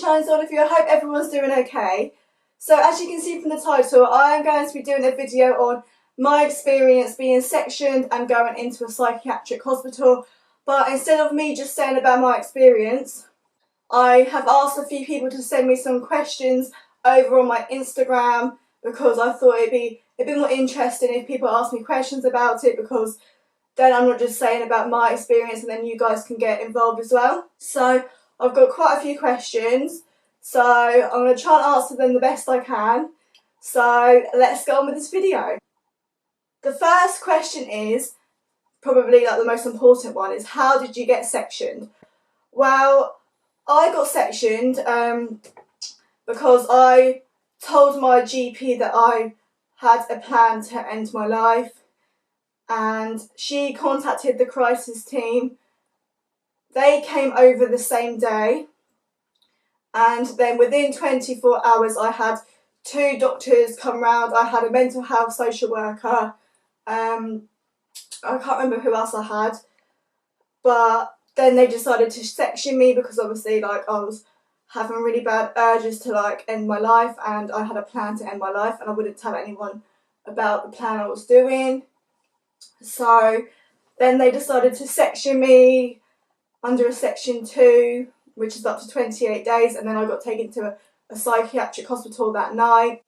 sunshines all of you. I hope everyone's doing okay. So as you can see from the title, I am going to be doing a video on my experience being sectioned and going into a psychiatric hospital. But instead of me just saying about my experience, I have asked a few people to send me some questions over on my Instagram because I thought it'd be a bit more interesting if people ask me questions about it, because then I'm not just saying about my experience and then you guys can get involved as well. So I've got quite a few questions, so I'm going to try and answer them the best I can. So let's go on with this video. The first question is, probably like the most important one, is how did you get sectioned? Well, I got sectioned because I told my GP that I had a plan to end my life, and she contacted the crisis team. They came over the same day, and then within 24 hours I had 2 doctors come round. I had a mental health social worker, I can't remember who else I had, but then they decided to section me because obviously like I was having really bad urges to like end my life, and I had a plan to end my life and I wouldn't tell anyone about the plan I was doing. So then they decided to section me under a section 2, which is up to 28 days, and then I got taken to a psychiatric hospital that night.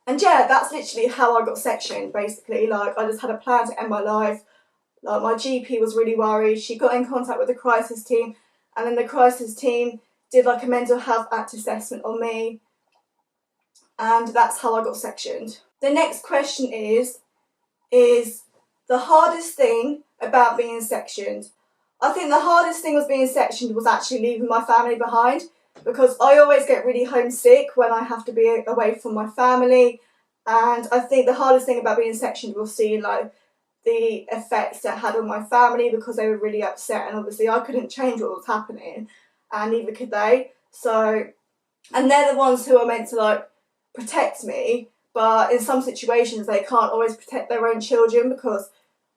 And yeah, that's literally how I got sectioned, basically. Like, I just had a plan to end my life. Like, my GP was really worried. She got in contact with the crisis team, and then the crisis team did like a mental health act assessment on me, and that's how I got sectioned. The next question is the hardest thing about being sectioned. I think the hardest thing was being sectioned was actually leaving my family behind, because I always get really homesick when I have to be away from my family, and I think the hardest thing about being sectioned was seeing like the effects it had on my family, because they were really upset, and obviously I couldn't change what was happening and neither could they. So, and they're the ones who are meant to like protect me, but in some situations they can't always protect their own children, because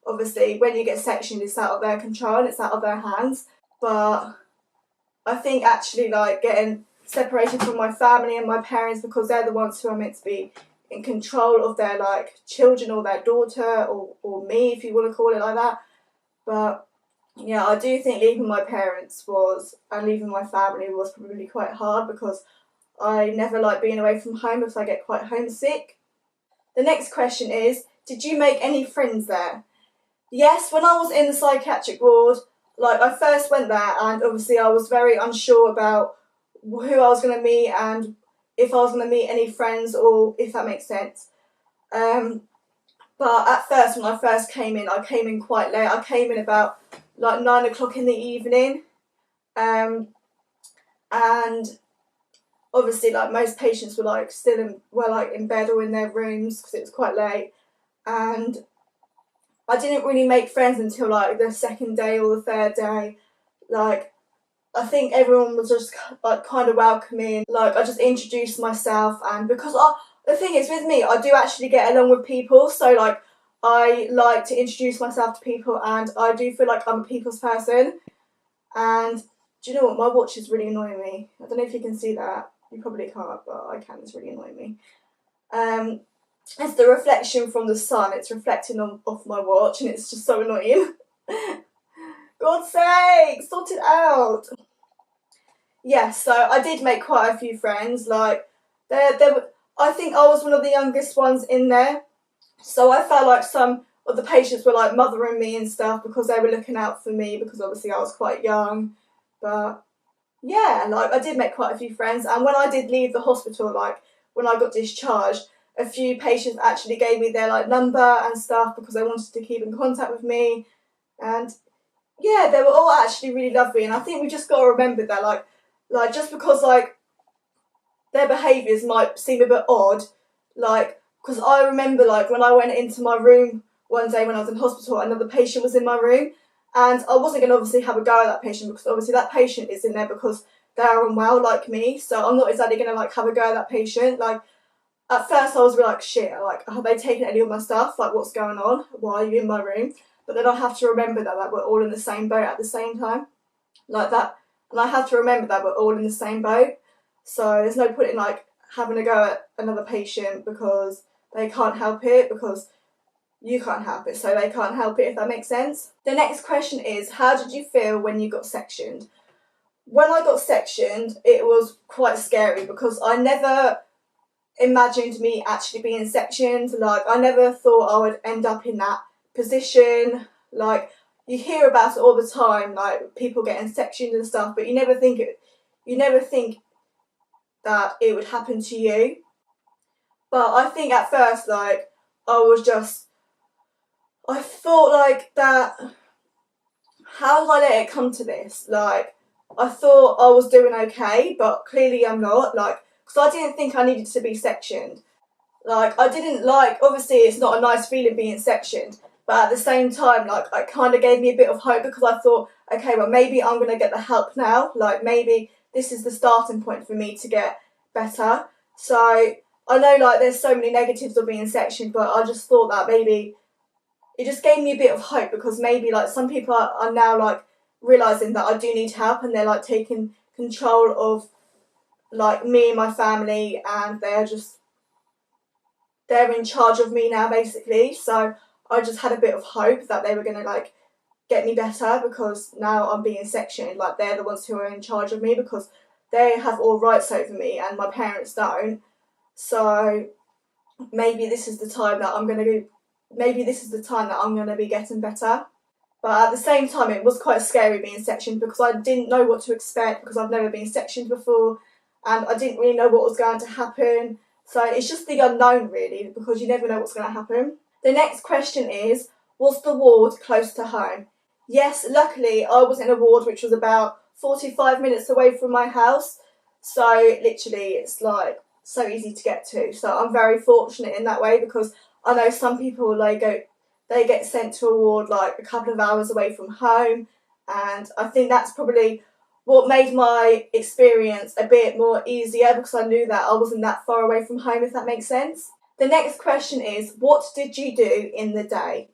obviously when you get sectioned it's out of their control and it's out of their hands. But I think actually like getting separated from my family and my parents, because they're the ones who are meant to be in control of their like children or their daughter, or me if you want to call it like that. But yeah, I do think leaving my parents and leaving my family was probably quite hard, because I never like being away from home because I get quite homesick. The next question is, did you make any friends there? Yes, when I was in the psychiatric ward, like I first went there and obviously I was very unsure about who I was going to meet and if I was going to meet any friends, or if that makes sense. But at first, when I first came in, I came in quite late. I came in about like 9 o'clock in the evening. And obviously like most patients were like still in bed or in their rooms because it was quite late. And I didn't really make friends until like the second day or the third day. Like, I think everyone was just like kind of welcoming. Like, I just introduced myself, and because the thing is with me, I do actually get along with people, so like I like to introduce myself to people, and I do feel like I'm a people's person. And do you know what, my watch is really annoying me. I don't know if you can see that. You probably can't, but I can. It's really annoying me. It's the reflection from the sun. It's reflecting off my watch, and it's just so annoying. God's sake, sort it out. Yes, so I did make quite a few friends. Like, I think I was one of the youngest ones in there, so I felt like some of the patients were like mothering me and stuff because they were looking out for me, because obviously I was quite young. But yeah, like I did make quite a few friends, and when I did leave the hospital, like when I got discharged, a few patients actually gave me their like number and stuff because they wanted to keep in contact with me. And yeah, they were all actually really lovely, and I think we just got to remember that like just because like their behaviours might seem a bit odd, like, because I remember like when I went into my room one day when I was in hospital, another patient was in my room, and I wasn't going to obviously have a go at that patient, because obviously that patient is in there because they're unwell like me, so I'm not exactly going to like have a go at that patient. Like, at first I was really like, shit, like, have they taken any of my stuff? Like, what's going on? Why are you in my room? But then I have to remember that like we're all in the same boat at the same time. Like, that And I have to remember that we're all in the same boat. So there's no point in like having a go at another patient because they can't help it, because you can't help it, so they can't help it, if that makes sense. The next question is, how did you feel when you got sectioned? When I got sectioned, it was quite scary because I never imagined me actually being sectioned. Like, I never thought I would end up in that position. Like, you hear about it all the time, like people getting sectioned and stuff, but you never think that it would happen to you. But I think at first, like, I thought like that, how did I let it come to this? Like, I thought I was doing okay, but clearly I'm not, like, because I didn't think I needed to be sectioned. Like, I didn't like, obviously it's not a nice feeling being sectioned, but at the same time, like, it kind of gave me a bit of hope because I thought, okay, well, maybe I'm going to get the help now. Like, maybe this is the starting point for me to get better. So, I know, like, there's so many negatives of being sectioned, but I just thought that maybe it just gave me a bit of hope because maybe, like, some people are now, like, realising that I do need help and they're, like, taking control of, like, me and my family, and they're in charge of me now, basically. So I just had a bit of hope that they were going to, like, get me better because now I'm being sectioned. Like, they're the ones who are in charge of me because they have all rights over me and my parents don't. So maybe this is the time that I'm going to be getting better. But at the same time, it was quite scary being sectioned because I didn't know what to expect because I've never been sectioned before and I didn't really know what was going to happen. So it's just the unknown, really, because you never know what's going to happen. The next question is, was the ward close to home? Yes, luckily I was in a ward which was about 45 minutes away from my house. So literally it's like so easy to get to. So I'm very fortunate in that way because I know some people, they get sent to a ward like a couple of hours away from home, and I think that's probably what made my experience a bit more easier because I knew that I wasn't that far away from home, if that makes sense. The next question is, what did you do in the day?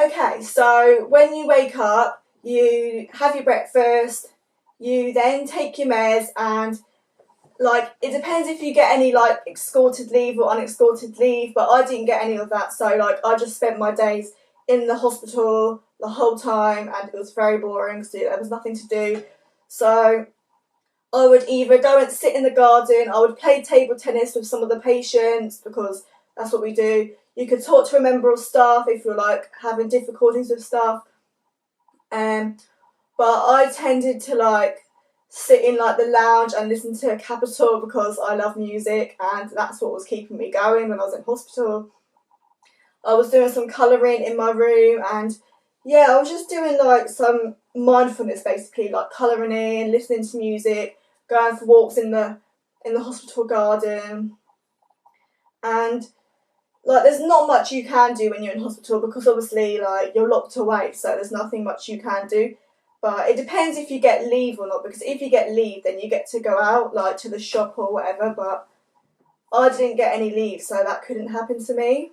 Okay, so when you wake up, you have your breakfast, you then take your meds, and like, it depends if you get any like escorted leave or unescorted leave, but I didn't get any of that, so like I just spent my days in the hospital the whole time and it was very boring, so there was nothing to do. So I would either go and sit in the garden, I would play table tennis with some of the patients because that's what we do. You could talk to a member of staff if you're like having difficulties with stuff. But I tended to like sit in like the lounge and listen to a Capital because I love music and that's what was keeping me going when I was in hospital. I was doing some colouring in my room and yeah, I was just doing like some mindfulness, basically, like colouring in, listening to music, going for walks in the hospital garden. And like, there's not much you can do when you're in hospital because obviously like you're locked away, so there's nothing much you can do. But it depends if you get leave or not, because if you get leave then you get to go out like to the shop or whatever, but I didn't get any leave, so that couldn't happen to me.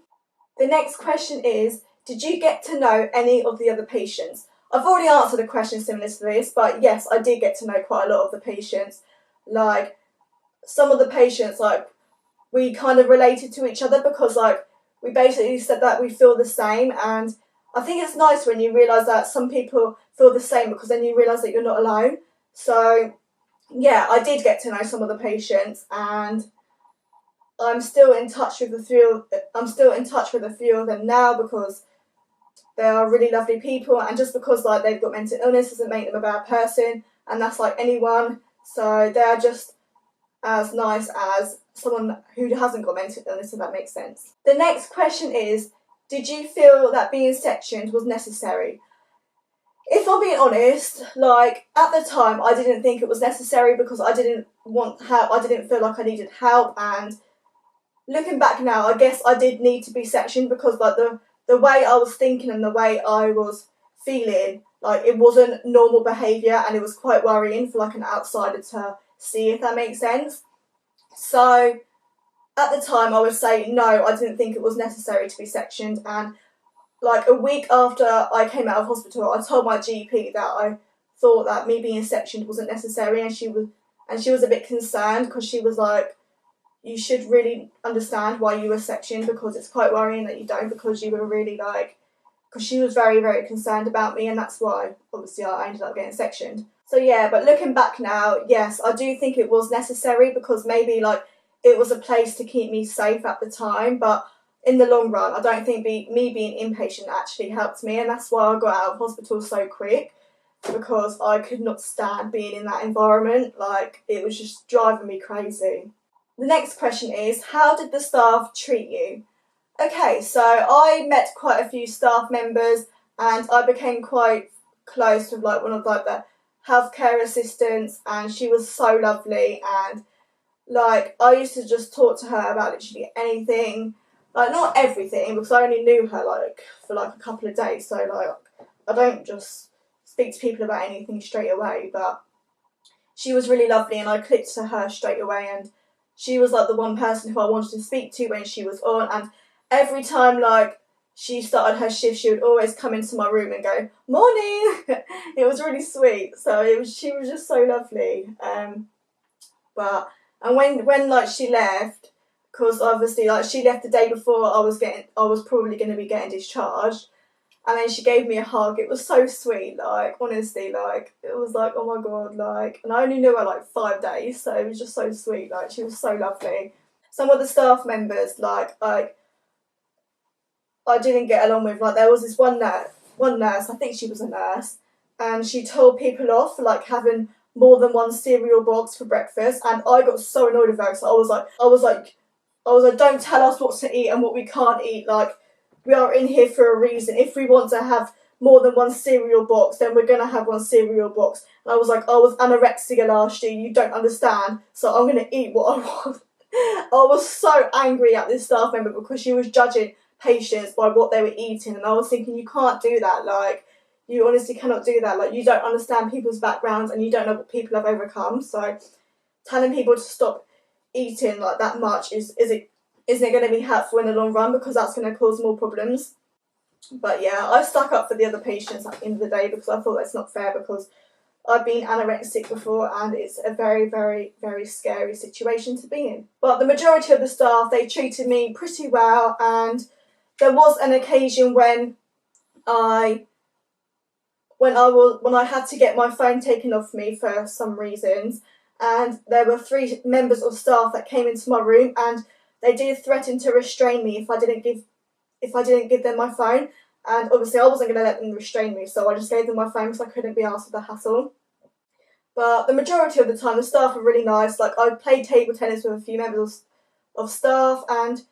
The next question is, did you get to know any of the other patients? I've already answered a question similar to this, but yes, I did get to know quite a lot of the patients. Like, some of the patients, like, we kind of related to each other because, like, we basically said that we feel the same, and I think it's nice when you realise that some people feel the same because then you realise that you're not alone. So, yeah, I did get to know some of the patients, and I'm still in touch with a few of them now because they are really lovely people, and just because like they've got mental illness doesn't make them a bad person, and that's like anyone. So they're just as nice as someone who hasn't got mental illness, if that makes sense. The next question is, did you feel that being sectioned was necessary? If I'm being honest, like, at the time I didn't think it was necessary because I didn't want help, I didn't feel like I needed help, and looking back now, I guess I did need to be sectioned because like the way I was thinking and the way I was feeling, like, it wasn't normal behaviour and it was quite worrying for like an outsider to see, if that makes sense. So at the time I would say no, I didn't think it was necessary to be sectioned, and like a week after I came out of hospital I told my GP that I thought that me being sectioned wasn't necessary, and she was a bit concerned because she was like, you should really understand why you were sectioned, because it's quite worrying that you don't, because you were really like, because she was very, very concerned about me, and that's why obviously I ended up getting sectioned. So yeah, but looking back now, yes, I do think it was necessary, because maybe like it was a place to keep me safe at the time, but in the long run, I don't think me being inpatient actually helped me, and that's why I got out of hospital so quick, because I could not stand being in that environment. Like, it was just driving me crazy. The next question is, how did the staff treat you? Okay, so I met quite a few staff members, and I became quite close with like one of like the healthcare assistants, and she was so lovely, and like I used to just talk to her about literally anything, like not everything, because I only knew her like for like a couple of days, so like I don't just speak to people about anything straight away, but she was really lovely, and I clicked to her straight away, and she was like the one person who I wanted to speak to when she was on, and every time like she started her shift, she would always come into my room and go, "Morning." It was really sweet. So she was just so lovely. But when like she left, because obviously like she left the day before I was probably going to be getting discharged, and then she gave me a hug. It was so sweet. Like, honestly, like it was like, oh my god, like, and I only knew her like 5 days, so it was just so sweet. Like, she was so lovely. Some of the staff members, like I didn't get along with. Like, there was this one nurse, I think she was a nurse, and she told people off for like having more than one cereal box for breakfast, and I got so annoyed with her, because I was like, don't tell us what to eat and what we can't eat. Like, we are in here for a reason. If we want to have more than one cereal box, then we're gonna have one cereal box. And I was like, I was anorexic last year, you don't understand, so I'm gonna eat what I want. I was so angry at this staff member, because she was judging patients by what they were eating, and I was thinking, you can't do that. Like, you honestly cannot do that. Like, you don't understand people's backgrounds, and you don't know what people have overcome. So telling people to stop eating like that much isn't it going to be helpful in the long run, because that's going to cause more problems. But yeah, I stuck up for the other patients at the end of the day, because I thought that's not fair, because I've been anorexic before, and it's a very, very, very scary situation to be in. But the majority of the staff, they treated me pretty well, and there was an occasion when I had to get my phone taken off me for some reasons, and there were 3 members of staff that came into my room, and they did threaten to restrain me if I didn't give them my phone. And obviously I wasn't going to let them restrain me, so I just gave them my phone, because I couldn't be asked with the hassle. But the majority of the time, the staff were really nice. Like, I played table tennis with a few members of staff, and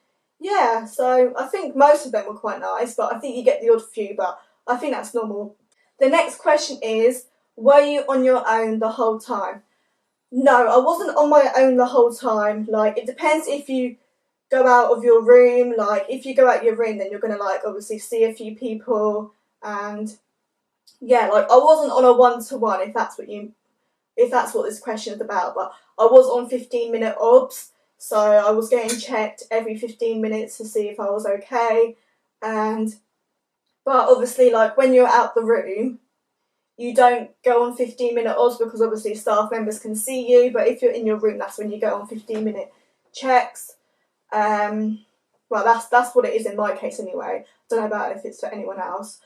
yeah, so I think most of them were quite nice, but I think you get the odd few, but I think that's normal. The next question is, were you on your own the whole time? No, I wasn't on my own the whole time. Like, it depends if you go out of your room. Like, if you go out your room, then you're going to like obviously see a few people, and yeah, like I wasn't on a one-to-one, if that's what this question is about, but I was on 15-minute obs, so I was getting checked every 15 minutes to see if I was okay. But obviously, like, when you're out the room, you don't go on 15-minute obs, because obviously staff members can see you, but if you're in your room, that's when you go on 15-minute checks. Well, that's what it is in my case anyway. Don't know about if it's for anyone else.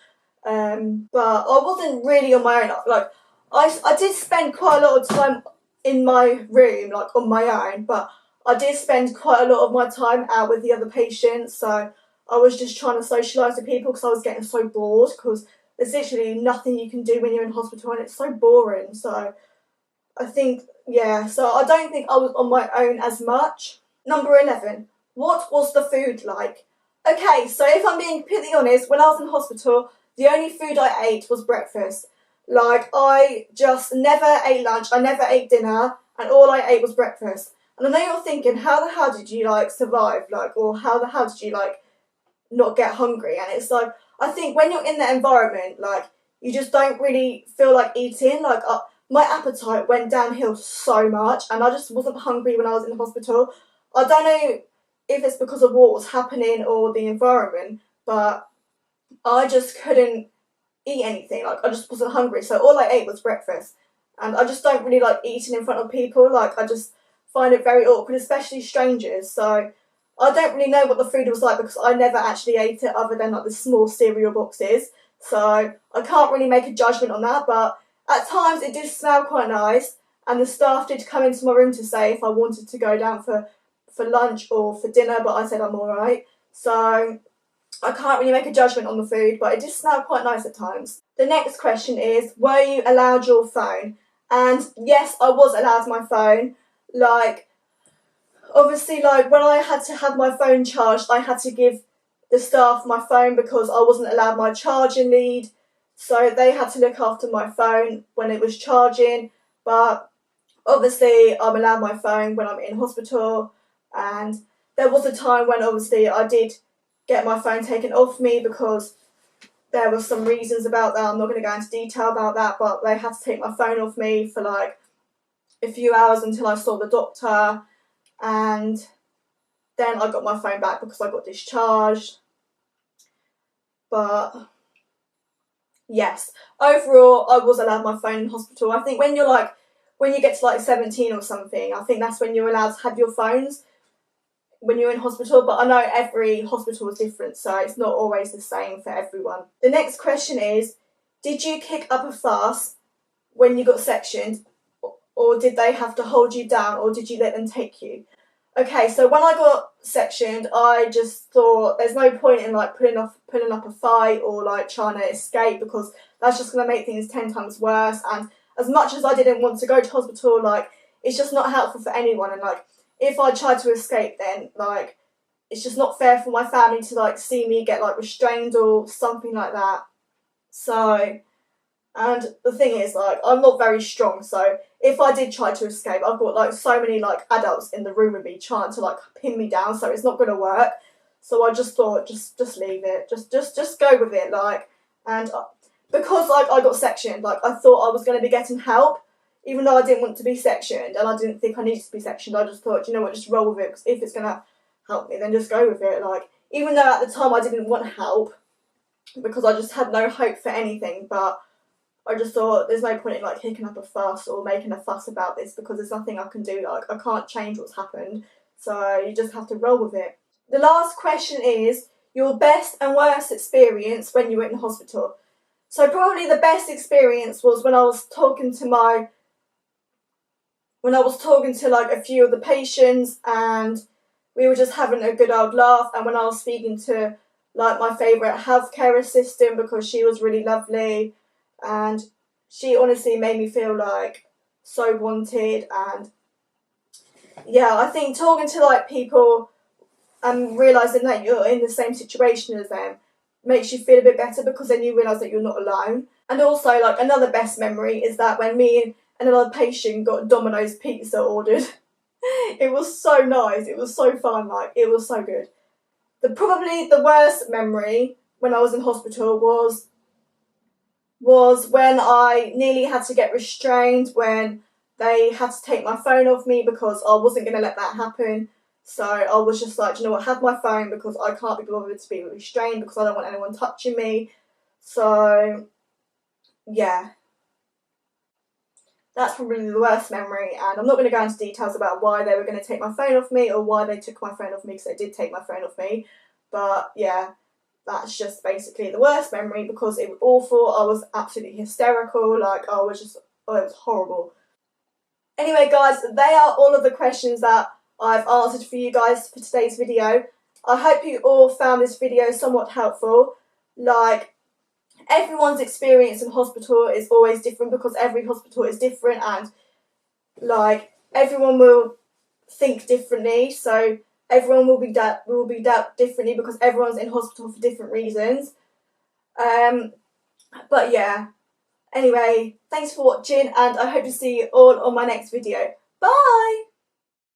But I wasn't really on my own. Like, I did spend quite a lot of time in my room, like on my own, but I did spend quite a lot of my time out with the other patients, so I was just trying to socialise with people, because I was getting so bored, because there's literally nothing you can do when you're in hospital, and it's so boring. So I think, yeah, so I don't think I was on my own as much. Number 11, what was the food like? Okay, so if I'm being completely honest, when I was in hospital, the only food I ate was breakfast. Like, I just never ate lunch, I never ate dinner, and all I ate was breakfast. And I know you're thinking, how the hell did you, like, survive? Like, or how the hell did you, like, not get hungry? And it's like, I think when you're in that environment, like, you just don't really feel like eating. Like, my appetite went downhill so much, and I just wasn't hungry when I was in the hospital. I don't know if it's because of what was happening or the environment, but I just couldn't eat anything. Like, I just wasn't hungry, so all I ate was breakfast. And I just don't really like eating in front of people. Like, I just find it very awkward, especially strangers. So I don't really know what the food was like because I never actually ate it other than like the small cereal boxes. So I can't really make a judgment on that, but at times it did smell quite nice, and the staff did come into my room to say if I wanted to go down for lunch or for dinner, but I said I'm alright. So I can't really make a judgment on the food, but it did smell quite nice at times. The next question is, were you allowed your phone? And yes, I was allowed my phone. Like, obviously, like, when I had to have my phone charged, I had to give the staff my phone because I wasn't allowed my charging lead. So they had to look after my phone when it was charging. But obviously, I'm allowed my phone when I'm in hospital. And there was a time when obviously I did get my phone taken off me because there were some reasons about that. I'm not going to go into detail about that, but they had to take my phone off me for like a few hours until I saw the doctor. And then I got my phone back because I got discharged. But yes, overall, I was allowed my phone in hospital. I think when you get to like 17 or something, I think that's when you're allowed to have your phones when you're in hospital. But I know every hospital is different, so it's not always the same for everyone. The next question is, did you kick up a fuss when you got sectioned, or did they have to hold you down, or did you let them take you? Okay, so when I got sectioned, I just thought there's no point in like putting up a fight or like trying to escape, because that's just going to make things 10 times worse. And as much as I didn't want to go to hospital, like, it's just not helpful for anyone. And like, if I tried to escape, then like, it's just not fair for my family to like see me get like restrained or something like that. So, and the thing is, like, I'm not very strong, so if I did try to escape, I've got like so many like adults in the room with me trying to like pin me down, so it's not going to work. So I just thought, just leave it, just go with it, like. And because like I got sectioned, like, I thought I was going to be getting help, even though I didn't want to be sectioned and I didn't think I needed to be sectioned. I just thought, you know what, just roll with it, because if it's going to help me, then just go with it. Like, even though at the time I didn't want help because I just had no hope for anything, but I just thought there's no point in like kicking up a fuss or making a fuss about this, because there's nothing I can do. Like, I can't change what's happened, so you just have to roll with it. The last question is your best and worst experience when you were in hospital. So probably the best experience was when I was talking to like a few of the patients, and we were just having a good old laugh. And when I was speaking to like my favourite healthcare assistant, because she was really lovely, and she honestly made me feel like so wanted. And yeah, I think talking to like people and realising that you're in the same situation as them makes you feel a bit better, because then you realise that you're not alone. And also, like, another best memory is that when me and another patient got Domino's pizza ordered, it was so nice, it was so fun, like, it was so good. Probably the worst memory when I was in hospital was when I nearly had to get restrained, when they had to take my phone off me because I wasn't going to let that happen. So I was just like, you know what, have my phone, because I can't be bothered to be restrained, because I don't want anyone touching me. So yeah, that's probably the worst memory, and I'm not going to go into details about why they were going to take my phone off me or why they took my phone off me, because they did take my phone off me. But yeah, that's just basically the worst memory, because it was awful. I was absolutely hysterical. Like, it was horrible. Anyway, guys, they are all of the questions that I've answered for you guys for today's video. I hope you all found this video somewhat helpful. Like, everyone's experience in hospital is always different, because every hospital is different, and like, everyone will think differently. So everyone will be dealt differently, because everyone's in hospital for different reasons. But yeah, anyway, thanks for watching, and I hope to see you all on my next video. Bye!